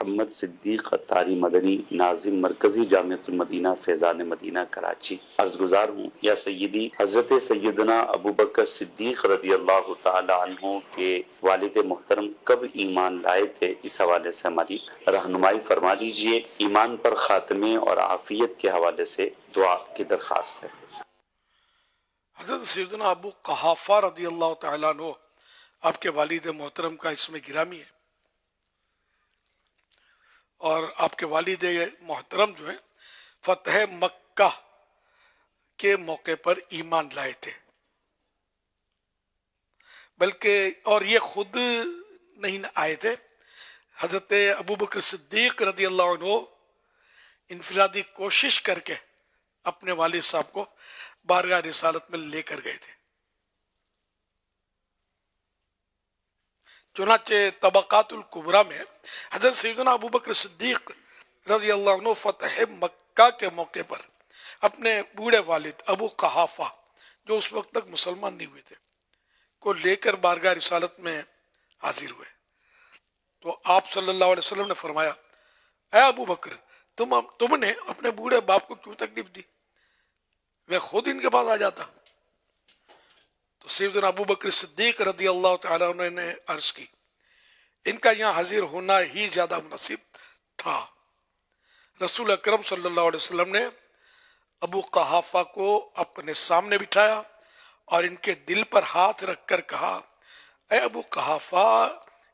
محمد صدیق اتاری مدنی ناظم مرکزی جامعۃ المدینہ فیضان مدینہ کراچی عرض گزار ہوں یا سیدی حضرت سیدنا ابو بکر صدیق رضی اللہ تعالی عنہ کے والد محترم کب ایمان لائے تھے، اس حوالے سے ہماری رہنمائی فرما دیجئے۔ ایمان پر خاتمے اور عافیت کے حوالے سے دعا کی درخواست ہے۔ حضرت سیدنا ابو قحافہ رضی اللہ تعالیٰ عنہ آپ کے والد محترم کا اس میں گرامی ہے، اور آپ کے والد محترم جو ہیں فتح مکہ کے موقع پر ایمان لائے تھے، بلکہ اور یہ خود نہیں آئے تھے، حضرت ابو بکر صدیق رضی اللہ عنہ انفرادی کوشش کر کے اپنے والد صاحب کو بارگاہ رسالت میں لے کر گئے تھے۔ چنانچہ طبقات الکبریٰ میں حضرت سیدنا ابو بکر صدیق رضی اللہ عنہ فتح مکہ کے موقع پر اپنے بوڑھے والد ابو قحافہ، جو اس وقت تک مسلمان نہیں ہوئے تھے، کو لے کر بارگاہ رسالت میں حاضر ہوئے تو آپ صلی اللہ علیہ وسلم نے فرمایا، اے ابو بکر، تم نے اپنے بوڑھے باپ کو کیوں تکلیف دی؟ میں خود ان کے پاس آ جاتا۔ تو سیدنا ابو بکر صدیق رضی اللہ تعالیٰ عنہ نے عرض کی، ان کا یہاں حاضر ہونا ہی زیادہ مناسب تھا۔ رسول اکرم صلی اللہ علیہ وسلم نے ابو قحافہ کو اپنے سامنے بٹھایا اور ان کے دل پر ہاتھ رکھ کر کہا، اے ابو قحافہ،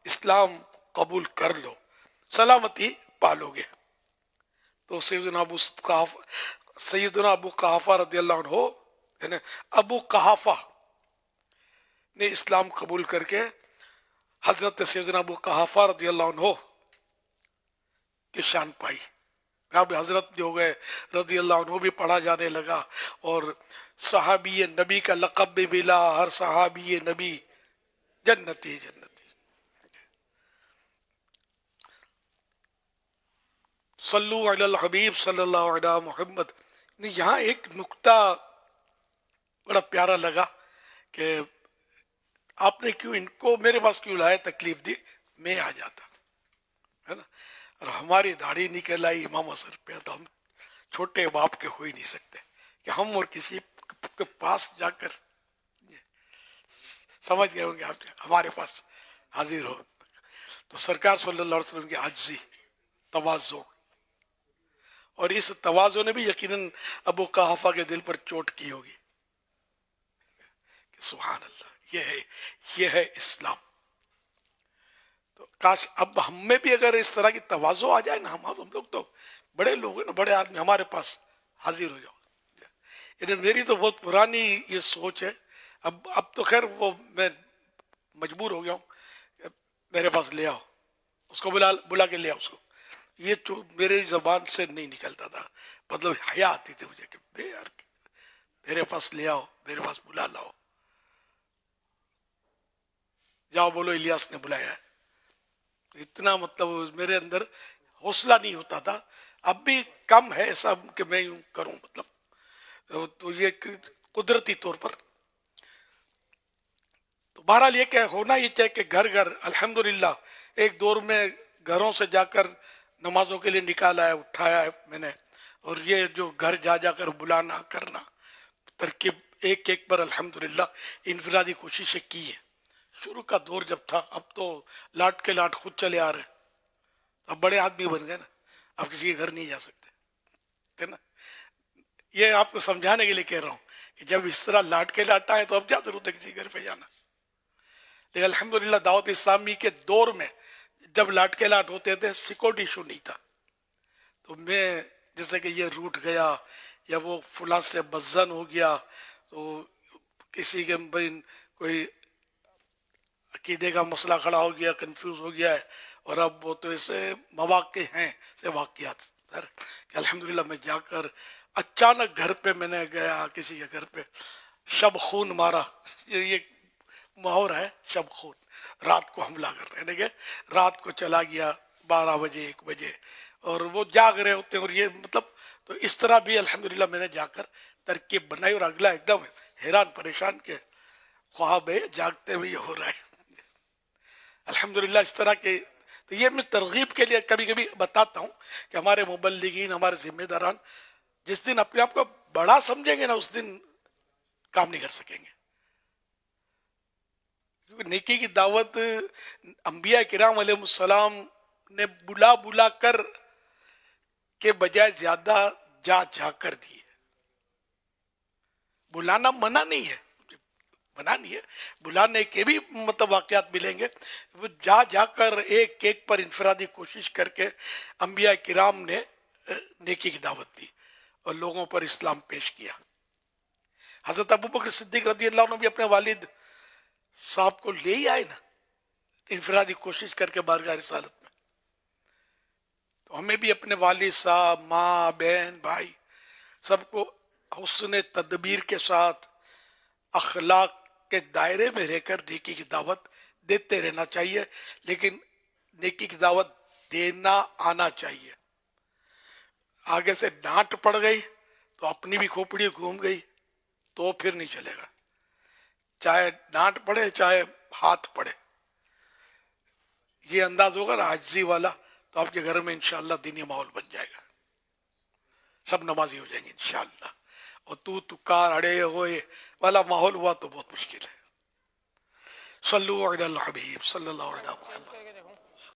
اسلام قبول کر لو، سلامتی پالو گے۔ تو سیدنا ابو قحافہ رضی اللہ عنہ یعنی ابو قحافہ نے اسلام قبول کر کے حضرت سیدنا ابو قحافہ رضی اللہ عنہ کی شان پائی۔ اب حضرت جو گئے رضی اللہ عنہ بھی پڑھا جانے لگا، اور صحابی نبی کا لقب بھی ملا، ہر صحابی نبی جنتی جنتی۔ صلو علی الحبیب صلی اللہ علیہ محمد۔ یہاں ایک نکتہ بڑا پیارا لگا کہ آپ نے کیوں ان کو میرے پاس کیوں لایا، تکلیف دی، میں آ جاتا، ہے نا۔ اور ہماری داڑھی نکل آئی امام سر پہ، تو ہم چھوٹے باپ کے ہو ہی نہیں سکتے کہ ہم اور کسی کے پاس جا کر، سمجھ گئے ہوں گے آپ، ہمارے پاس حاضر ہو۔ تو سرکار صلی اللہ علیہ وسلم کی عاجزی، تواضع، اور اس تواضع نے بھی یقیناً ابو قحافہ کے دل پر چوٹ کی ہوگی کہ سبحان اللہ، یہ ہے اسلام۔ تو کاش اب ہم میں بھی اگر اس طرح کی تواضع آ جائے نا، ہم لوگ تو بڑے لوگ ہیں نا، بڑے آدمی، ہمارے پاس حاضر ہو جاؤ۔ یعنی میری تو بہت پرانی یہ سوچ ہے، اب تو خیر وہ میں مجبور ہو گیا ہوں، میرے پاس لے آؤ اس کو، بلا کے لے آؤ اس کو۔ یہ تو میرے زبان سے نہیں نکلتا تھا، مطلب حیا آتی تھی مجھے کہ بے یار میرے پاس لے آؤ، میرے پاس بلا لاؤ، جاؤ بولو الیاس نے بلایا ہے۔ اتنا مطلب میرے اندر حوصلہ نہیں ہوتا تھا، اب بھی کم ہے ایسا کہ میں یوں کروں، مطلب تو یہ قدرتی طور پر۔ تو بہرحال یہ کہ ہونا یہ چاہیے کہ گھر گھر الحمدللہ، ایک دور میں گھروں سے جا کر نمازوں کے لیے نکالا ہے، اٹھایا ہے میں نے، اور یہ جو گھر جا جا کر بلانا کرنا، ترکیب ایک ایک پر الحمدللہ انفرادی کوششیں کی ہے۔ شروع کا دور جب تھا، اب تو لاٹ کے لاٹ خود چلے آ رہے، اب بڑے آدمی بن گئے نا، اب کسی کے گھر نہیں جا سکتے، ہے نا۔ یہ آپ کو سمجھانے کے لیے کہہ رہا ہوں کہ جب اس طرح لاٹ کے لاٹ آئے تو اب کیا ضرورت ہے کسی گھر پہ جانا۔ لیکن الحمدللہ دعوت اسلامی کے دور میں جب لاٹ کے لاٹ ہوتے تھے، سیکورٹی ایشو نہیں تھا، تو میں جیسے کہ یہ روٹ گیا یا وہ فلاں سے بزن ہو گیا، تو کسی کے کوئی عقیدے کا مسئلہ کھڑا ہو گیا، کنفیوز ہو گیا ہے، اور اب وہ تو ایسے مواقع ہیں سے واقعات کہ الحمدللہ میں جا کر اچانک گھر پہ میں نے گیا، کسی کے گھر پہ شب خون مارا، یہ محور ہے شب خون، رات کو حملہ کر رہے ہیں، رات کو چلا گیا 12 بجے 1 بجے، اور وہ جاگ رہے ہوتے ہیں، اور یہ مطلب تو اس طرح بھی الحمدللہ میں نے جا کر ترکیب بنائی، اور اگلا ایک دم حیران پریشان کے خواب ہے جاگتے ہوئے یہ ہو رہا ہے۔ الحمدللہ اس طرح کے تو یہ میں ترغیب کے لیے کبھی کبھی بتاتا ہوں کہ ہمارے مبلغین، ہمارے ذمہ داران جس دن اپنے آپ کو بڑا سمجھیں گے نا، اس دن کام نہیں کر سکیں گے. کیونکہ نیکی کی دعوت انبیاء کرام علیہ السلام نے بلا بلا کر کے بجائے زیادہ جا جا کر دی ہے. بلانا منع نہیں ہے، منع نہیں ہے، بلانے کے بھی مطلب واقعات ملیں گے. وہ جا جا کر ایک ایک پر انفرادی کوشش کر کے انبیاء کرام نے نیکی کی دعوت دی اور لوگوں پر اسلام پیش کیا. حضرت ابوبکر صدیق رضی اللہ عنہ بھی اپنے والد صاحب کو لے ہی آئے نا انفرادی کوشش کر کے بارگاہ رسالت میں. تو ہمیں بھی اپنے والد صاحب، ماں، بہن، بھائی سب کو حسن تدبیر کے ساتھ اخلاق کے دائرے میں رہ کر نیکی کی دعوت دیتے رہنا چاہیے. لیکن نیکی کی دعوت دینا آنا چاہیے. آگے سے ڈانٹ پڑ گئی تو اپنی بھی کھوپڑی گھوم گئی تو پھر نہیں چلے گا. چاہے ڈانٹ پڑے چاہے ہاتھ پڑے، یہ انداز ہوگا نا عاجزی والا تو آپ کے گھر میں انشاءاللہ دینی ماحول بن جائے گا، سب نمازی ہو جائیں گے انشاءاللہ. اور تو کار اڑے ہوئے والا ماحول ہوا تو بہت مشکل ہے. صلو علی الحبیب صلی اللہ علیہ وسلم.